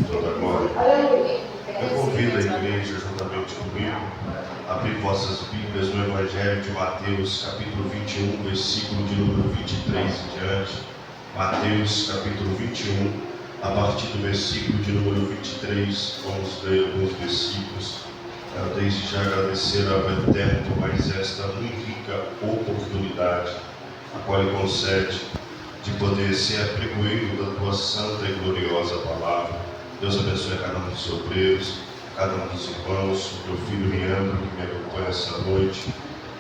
toda a glória. Eu convido a igreja, juntamente comigo, a abrir vossas Bíblias no Evangelho de Mateus, capítulo 21, versículo de número 23 em diante. Mateus, capítulo 21, a partir do versículo de número 23, vamos ler alguns versículos. Quero desde já agradecer ao Eterno por mais esta muito rica oportunidade, a qual Ele concede de poder ser apregoeiro da tua santa e gloriosa palavra. Deus abençoe a cada um dos obreiros, a cada um dos irmãos, o meu filho Leandro, que me acompanha essa noite.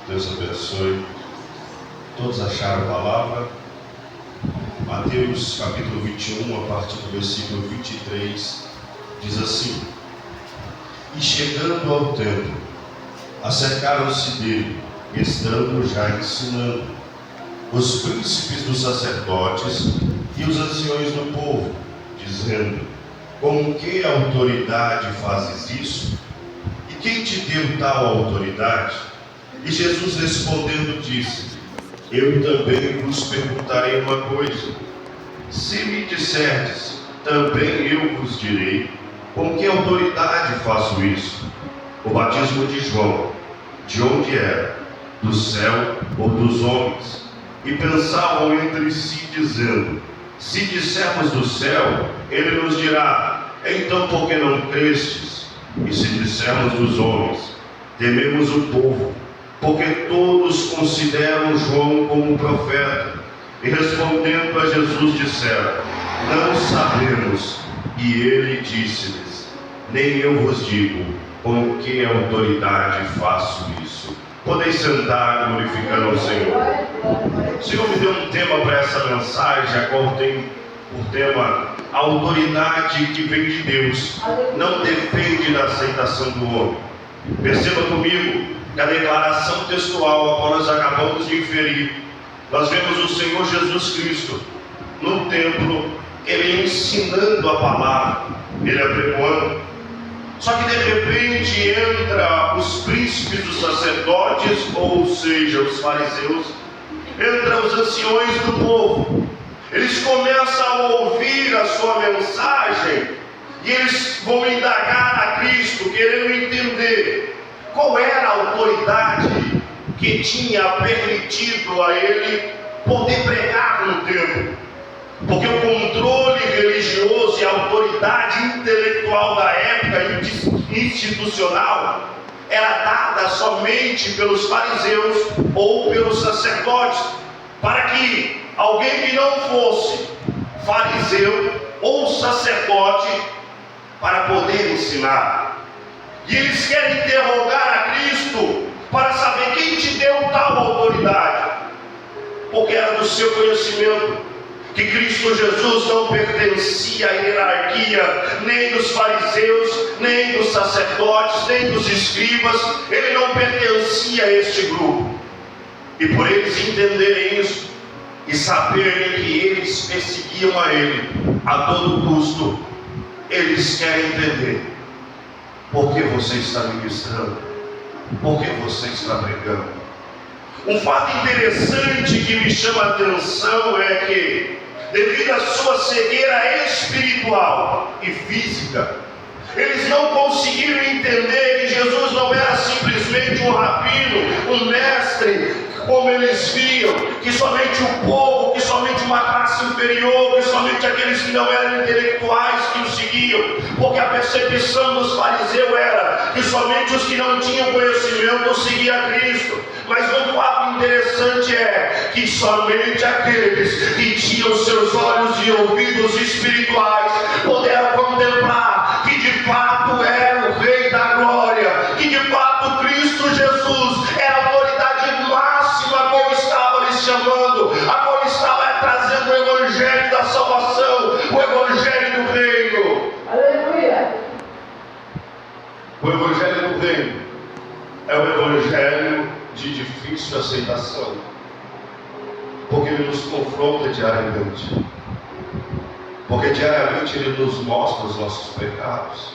Deus abençoe. Todos acharam a palavra? Mateus capítulo 21, a partir do versículo 23, diz assim: E chegando ao templo, acercaram-se dele, estando já ensinando, os príncipes dos sacerdotes e os anciões do povo, dizendo: Com que autoridade fazes isso? E quem te deu tal autoridade? E Jesus respondendo disse: Eu também vos perguntarei uma coisa. Se me disserdes, também eu vos direi, com que autoridade faço isso? O batismo de João, de onde era? Do céu ou dos homens? E pensavam entre si, dizendo: Se dissermos do céu, ele nos dirá: Então por que não crestes? E se dissermos dos homens, tememos o povo, porque todos consideram João como profeta. E respondendo a Jesus disseram: Não sabemos. E ele disse-lhes: Nem eu vos digo com que autoridade faço isso. Podeis sentar glorificando ao Senhor. O Senhor me deu um tema para essa mensagem, a qual tem por tema a autoridade que vem de Deus, não depende da aceitação do homem. Perceba comigo que a declaração textual a qual nós acabamos de inferir, nós vemos o Senhor Jesus Cristo no templo, ele ensinando a palavra, ele apregoando. Só que de repente entra os príncipes dos sacerdotes, ou seja, os fariseus, entra os anciões do povo. Eles começam a ouvir a sua mensagem e eles vão indagar a Cristo, querendo entender qual era a autoridade que tinha permitido a ele poder pregar no templo. Porque o controle religioso e a autoridade intelectual da época institucional era dada somente pelos fariseus ou pelos sacerdotes, para que alguém que não fosse fariseu ou sacerdote para poder ensinar. E eles querem interrogar a Cristo para saber quem te deu tal autoridade, porque era do seu conhecimento que Cristo Jesus não pertencia à hierarquia nem dos fariseus, nem dos sacerdotes, nem dos escribas. Ele não pertencia a este grupo. E por eles entenderem isso e saberem que eles perseguiam a ele a todo custo, eles querem entender: por que você está ministrando? Por que você está pregando? Um fato interessante que me chama a atenção é que, devido à sua cegueira espiritual e física, eles não conseguiram entender que Jesus não era simplesmente um rabino, um mestre, como eles viam, que somente o povo, que somente uma classe inferior, que somente aqueles que não eram intelectuais que o seguiam, porque a percepção dos fariseus era que somente os que não tinham conhecimento seguiam a Cristo. Mas um fato interessante é que somente aqueles que tinham seus olhos e ouvidos espirituais puderam contemplar que de fato era o Rei da Glória, que de fato Cristo Jesus era a autoridade máxima a qual estava lhes chamando, a qual estava trazendo o Evangelho da salvação, o Evangelho do Reino. Aleluia! O Evangelho do Reino é o Evangelho de difícil aceitação, porque ele nos confronta diariamente, porque diariamente ele nos mostra os nossos pecados,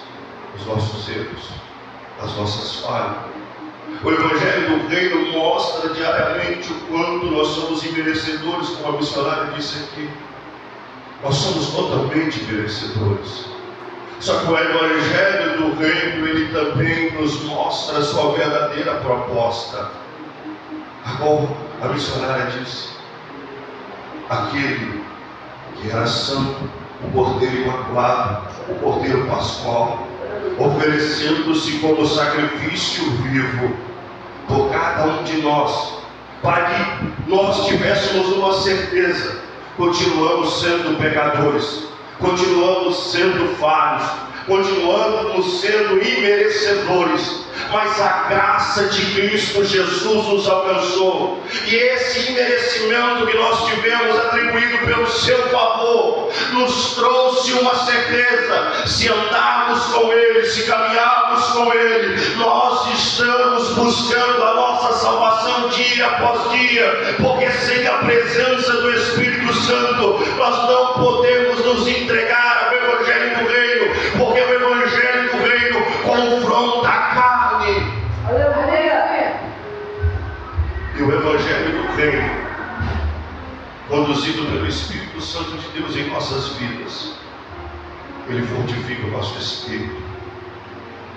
os nossos erros, as nossas falhas. O Evangelho do Reino mostra diariamente o quanto nós somos imerecedores, como a missionária disse aqui. Nós somos totalmente merecedores. Só que o Evangelho do Reino, ele também nos mostra a sua verdadeira proposta. Agora, a missionária disse: aquele que era santo, o Cordeiro Imaculado, o Cordeiro Pascual, oferecendo-se como sacrifício vivo por cada um de nós, para que nós tivéssemos uma certeza: continuamos sendo pecadores, continuamos sendo falhos, continuamos sendo imerecedores, mas a graça de Cristo Jesus nos alcançou, e esse imerecimento que nós tivemos atribuído pelo seu favor nos trouxe uma certeza: se andarmos com Ele, se caminharmos com Ele, nós estamos buscando a nossa salvação dia após dia, porque sem a presença do Espírito Santo nós não podemos nos entregar ao Evangelho do Reino, porque o Evangelho do Reino confronta a carne. Aleluia. E o Evangelho do Reino, conduzido pelo Espírito Santo de Deus em nossas vidas, ele fortifica o nosso espírito,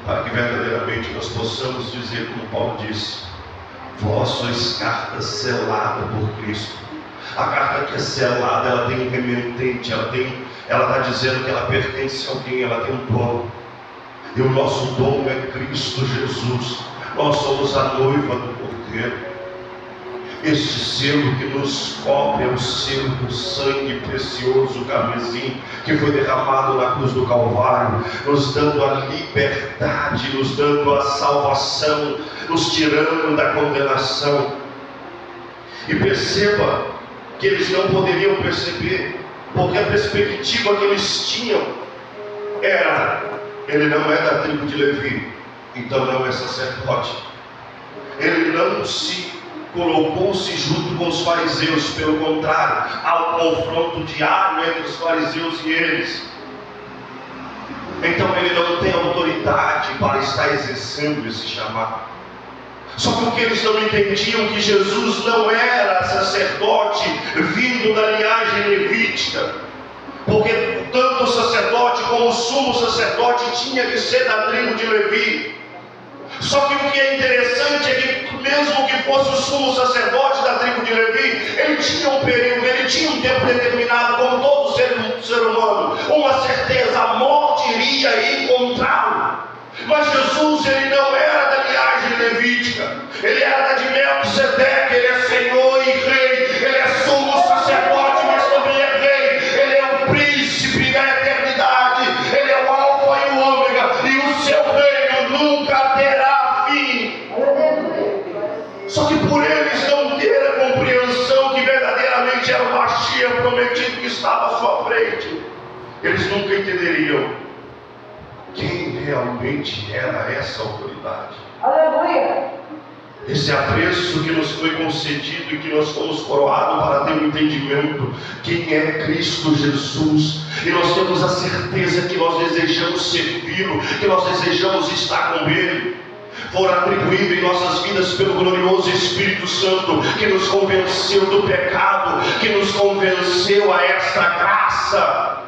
para que verdadeiramente nós possamos dizer, como Paulo disse: vós sois carta selada por Cristo. A carta que é selada, ela tem um remetente, ela está dizendo que ela pertence a alguém, ela tem um dono. E o nosso dono é Cristo Jesus. Nós somos a noiva do Cordeiro. Este selo que nos cobre é o selo do sangue precioso carmesim, que foi derramado na cruz do Calvário, nos dando a liberdade, nos dando a salvação, nos tirando da condenação. E perceba que eles não poderiam perceber, porque a perspectiva que eles tinham era: ele não é da tribo de Levi, então não é sacerdote. Ele não colocou-se junto com os fariseus, pelo contrário, há um confronto diário entre os fariseus e eles. Então ele não tem autoridade para estar exercendo esse chamado. Só porque eles não entendiam que Jesus não era sacerdote vindo da linhagem levítica, porque tanto o sacerdote como o sumo sacerdote tinha que ser da tribo de Levi. Só que o que é interessante é que mesmo que fosse o sumo sacerdote da tribo de Levi, ele tinha um período, ele tinha um tempo determinado, como todo ser humano, uma certeza: a morte iria encontrá-lo. Mas Jesus, ele não era da linhagem levítica, ele era da de Melquisedeque, ele é Senhor e Rei, ele é sumo sacerdote, mas também é Rei, ele é o príncipe da eternidade, ele é o Alfa e o Ômega, e o seu reino nunca terá fim. Só que por eles não ter a compreensão que verdadeiramente era o Mashiach prometido que estava à sua frente, eles nunca entenderiam quem realmente era essa autoridade. Aleluia! Esse apreço que nos foi concedido e que nós fomos coroados para ter um entendimento quem é Cristo Jesus, e nós temos a certeza que nós desejamos servi-lo, que nós desejamos estar com Ele, for atribuído em nossas vidas pelo glorioso Espírito Santo, que nos convenceu do pecado, que nos convenceu a esta graça,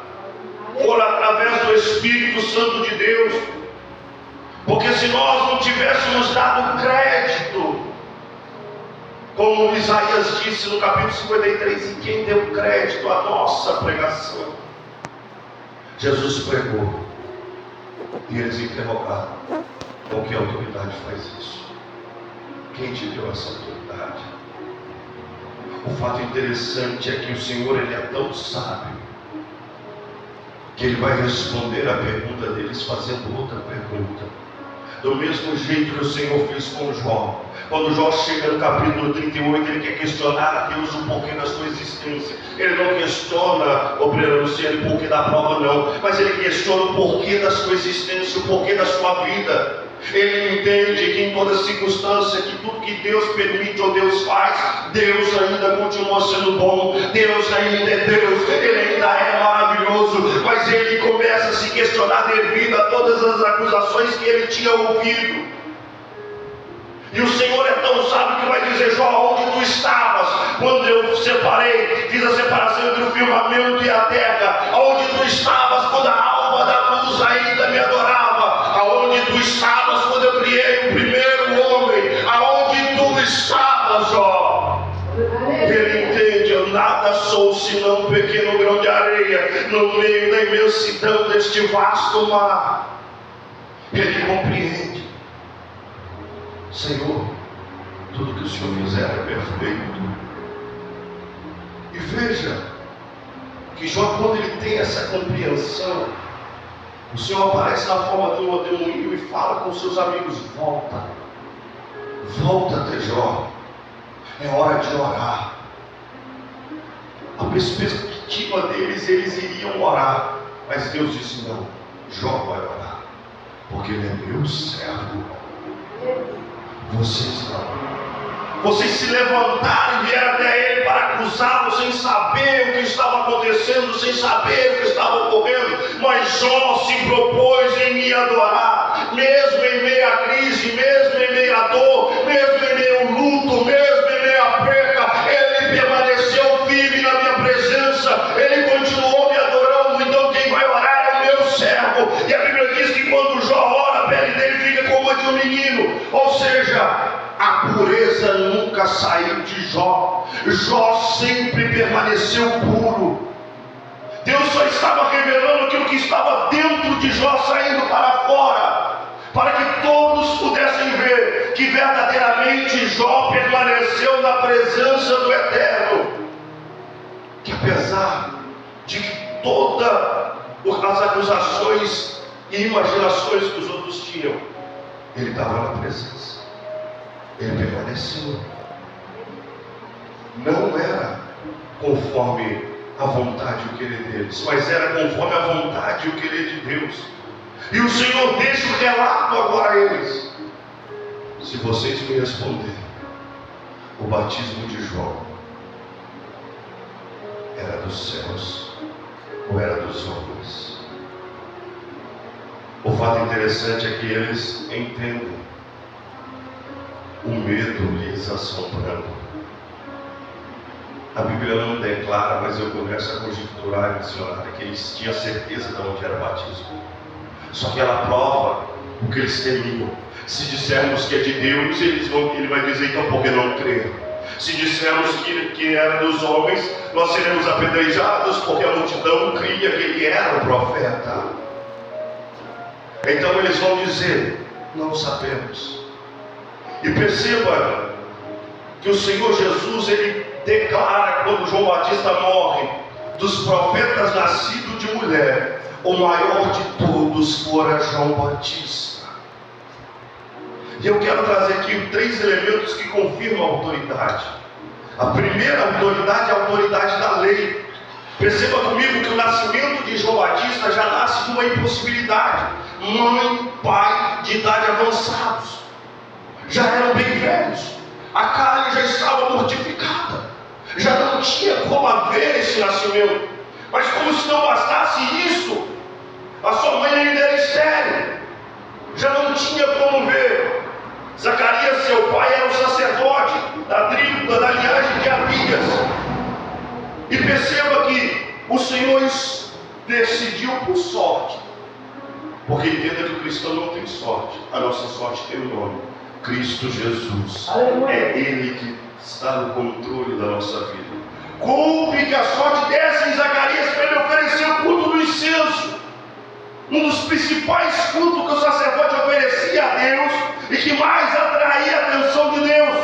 for através do Espírito Santo de Deus. Porque se nós não tivéssemos dado crédito, como Isaías disse no capítulo 53, e quem deu crédito à nossa pregação? Jesus pregou, e eles interrogaram: com que autoridade faz isso? Quem te deu essa autoridade? O fato interessante é que o Senhor, ele é tão sábio, que ele vai responder a pergunta deles fazendo outra pergunta. Do mesmo jeito que o Senhor fez com Jó. Quando Jó chega no capítulo 38, ele quer questionar a Deus o porquê da sua existência. Ele não questiona, obreiro Luciano, o porquê da prova não, mas ele questiona o porquê da sua existência, o porquê da sua vida. Ele entende que em toda circunstância, que tudo que Deus permite ou Deus faz, Deus ainda continua sendo bom, Deus ainda é Deus, Ele ainda é maravilhoso, mas ele começa a se questionar devido a todas as acusações que ele tinha ouvido. E o Senhor é tão sábio que vai dizer: Jó, onde tu estavas quando eu separei, fiz a separação entre o firmamento e a terra? Onde tu estavas quando a alva da luz ainda no meio da imensidão deste vasto mar, ele compreende: Senhor, tudo que o Senhor fizer é perfeito. E veja que Jó, quando ele tem essa compreensão, o Senhor aparece na forma de um redemoinho e fala com seus amigos: volta até Jó, é hora de orar. A perspectiva deles, eles iriam orar, mas Deus disse: não, Jó vai orar, porque ele é meu servo. Vocês não. Vocês se levantaram e vieram até ele para acusá-lo, sem saber o que estava acontecendo, sem saber o que estava ocorrendo. Mas Jó se propôs em me adorar, mesmo em meio à crise, mesmo em meio à dor, mesmo em meio ao luto, mesmo em meio à perca. Ele permaneceu firme na minha presença, ele continuou me adorando. Então quem vai orar é o meu servo. E a Bíblia diz que quando Jó ora, a pele dele fica como a de um menino. Ou seja, a pureza nunca saiu de Jó. Jó sempre permaneceu puro. Deus só estava revelando aquilo que estava dentro de Jó saindo para fora, para que todos pudessem ver que verdadeiramente Jó permaneceu na presença do Eterno. Que apesar de que todas as acusações e imaginações que os outros tinham, ele estava na presença. Ele permaneceu. Não era conforme a vontade e o querer deles, mas era conforme a vontade e o querer de Deus. E o Senhor deixa o relato agora a eles: se vocês me responderem, o batismo de Jó era dos céus ou era dos homens? O fato interessante é que eles entendem o medo lhes assombrando. A Bíblia não declara, mas eu começo a conjecturar, missionário, que eles tinham certeza de onde era o batismo. Só que ela prova o que eles temiam. Se dissermos que é de Deus, ele vai dizer: então por que não crer? Se dissermos que era dos homens, nós seremos apedrejados, porque a multidão cria que ele era o profeta. Então eles vão dizer: não sabemos. E perceba que o Senhor Jesus, ele declara, quando João Batista morre, dos profetas nascidos de mulher, o maior de todos fora João Batista. E eu quero trazer aqui 3 elementos que confirmam a autoridade. A primeira autoridade é a autoridade da lei. Perceba comigo que o nascimento de João Batista já nasce de uma impossibilidade. Mãe e pai de idade avançados já eram bem velhos, a carne já estava mortificada, já não tinha como haver esse nascimento. Mas como se não bastasse isso, a sua mãe ainda era estéril, já não tinha como ver. Zacarias, seu pai, era um sacerdote da tribo, da linhagem de Abias. E perceba que o Senhor decidiu por sorte, porque entenda que o cristão não tem sorte, a nossa sorte tem um nome: Cristo Jesus. Aleluia. É Ele que está no controle da nossa vida. Coube que a sorte desse em Zacarias para ele oferecer o culto do incenso, um dos principais cultos que o sacerdote oferecia a Deus e que mais atraía a atenção de Deus,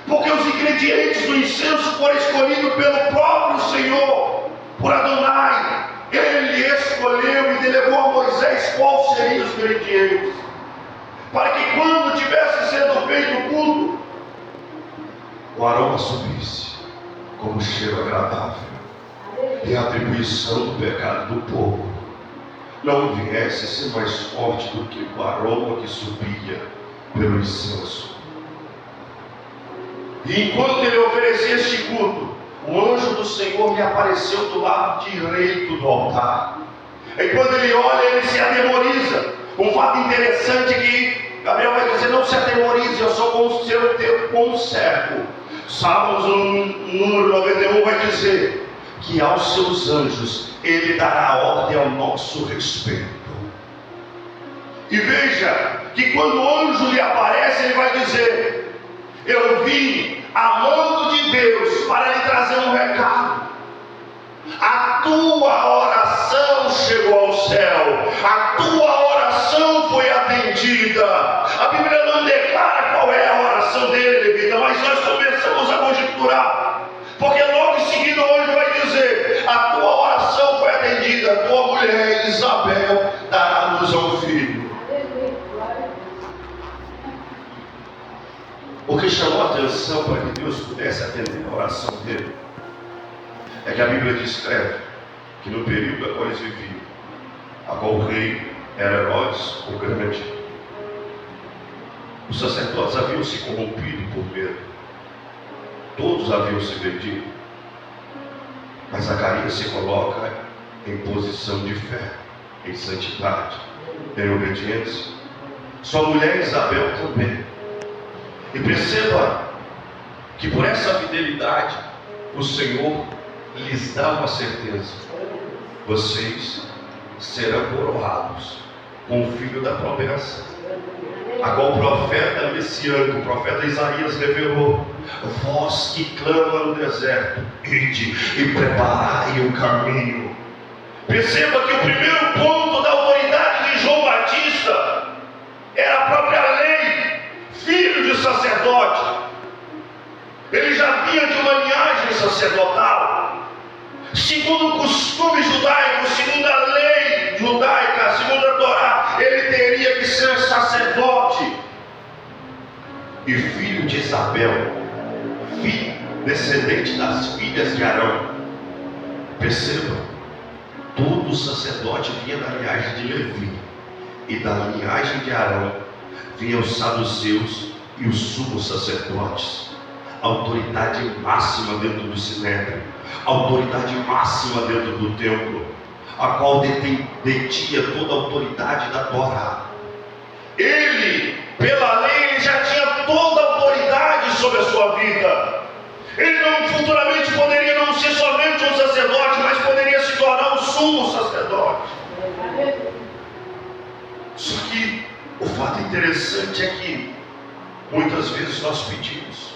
porque os ingredientes do incenso foram escolhidos pelo próprio Senhor, por Adonai. Ele escolheu e delegou a Moisés quais seriam os ingredientes, para que quando tivesse sendo feito o culto, o aroma subisse como cheiro agradável, e a atribuição do pecado do povo não viesse a ser mais forte do que o aroma que subia pelo incenso. E enquanto ele oferecia este culto, o anjo do Senhor lhe apareceu do lado direito do altar. E quando ele olha, ele se atemoriza. Um fato interessante que Gabriel vai dizer: não se atemorize, eu sou o seu teu conservo. Salmos no número 91 vai dizer que aos seus anjos ele dará ordem ao nosso respeito. E veja que quando o anjo lhe aparece, ele vai dizer: eu vim a mando de Deus para lhe trazer um recado. A tua oração céu, a tua oração foi atendida. A Bíblia não declara qual é a oração dele, levita, mas nós começamos a conjecturar, porque logo em seguida o anjo vai dizer: a tua oração foi atendida, a tua mulher Isabel dará à luz a um filho. O que chamou a atenção para que Deus pudesse atender a oração dele é que a Bíblia descreve que no período a qual eles viviam, a qual o rei era Herodes o Grande, os sacerdotes haviam se corrompido por medo, todos haviam se vendido, mas Zacarias se coloca em posição de fé, em santidade, em obediência. Sua mulher Isabel também. E perceba que por essa fidelidade o Senhor lhes dá uma certeza: vocês serão coroados com o filho da promessa, a qual o profeta messiânico, o profeta Isaías revelou: vós que clama no deserto, ide e preparai o caminho. Perceba que o primeiro ponto da autoridade de João Batista era a própria lei, filho de sacerdote. Ele já vinha de uma linhagem sacerdotal, segundo o costume judaico, segundo a lei judaica, segundo a Torá, ele teria que ser sacerdote e filho de Isabel, filho descendente das filhas de Arão. Perceba, todo sacerdote vinha da linhagem de Levi, e da linhagem de Arão vinham os saduceus e os sumos sacerdotes, a autoridade máxima dentro do sinédrio, a autoridade máxima dentro do templo, a qual detinha toda a autoridade da Torá. Ele, pela lei, ele já tinha toda a autoridade sobre a sua vida. Ele não futuramente poderia não ser somente um sacerdote, mas poderia se tornar um sumo sacerdote. Só que o fato interessante é que muitas vezes nós pedimos